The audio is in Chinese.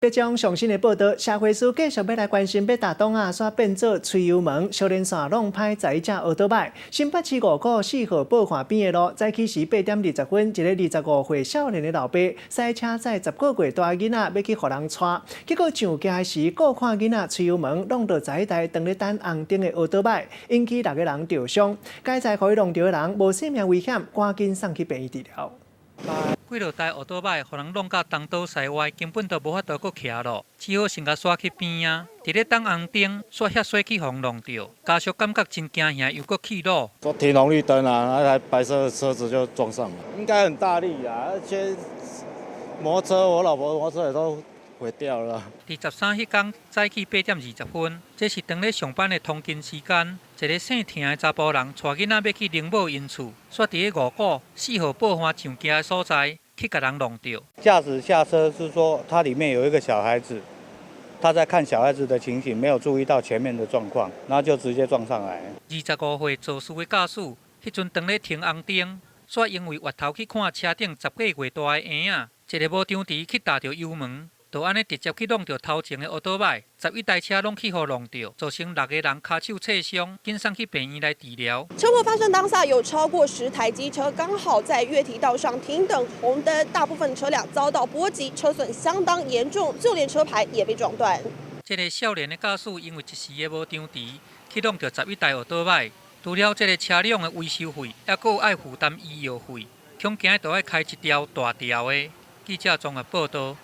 要将上新的报道，社会师继续要来关心，要打东啊，煞变做吹油门，少年线弄歹载架奥多摆。新北市5股4号报环边的路，早起时8点20分，一个25岁少年的老爸塞车载10个月大囡仔要去互人带，结果上架时，顾看囡仔吹油门弄到载一台当咧等红灯的奥多摆，引起6个人受伤。该载互伊弄到的人无生命危险，赶紧送去病院治疗。几落台奥多摆，互人弄到东倒西歪，根本都无法度搁徛咯，只好先甲刷去边啊。伫咧等红灯，煞遐水去互弄到，家属感觉真惊吓，又搁气恼。说停红绿灯啊，那台白色的车子就撞上了，应该很大力啊，而且摩托车，我老婆摩托车也都毁掉了。伫13迄天早起8点20分，这是当咧上班的通勤时间。一个姓田的查甫人带囡仔要去灵母因厝，煞伫咧5股4号报环上架的所在，去甲人弄到。驾驶下车是说，它里面有一个小孩子，他在看小孩子的情形，没有注意到前面的状况，然后就直接撞上来。25岁做事的驾驶，迄阵当咧停红灯，煞因为滑头去看车顶10个月大的婴仔，一个无张持去踏着油门。就安尼直接去弄到头前的奥多摆，11台车拢去互弄到，造成6个人骹手挫伤，紧送去病院来治疗。车祸发生当下，有超过10台机车刚好在月堤道上停等红灯，大部分车辆遭到波及，车损相当严重，就连车牌也被撞断。这个少年的驾驶因为一时的无张持，去弄到11台奥多摆，除了这个车辆的维修费，还佫爱负担医药费，恐惊都要开一条大条的。记者综合报道。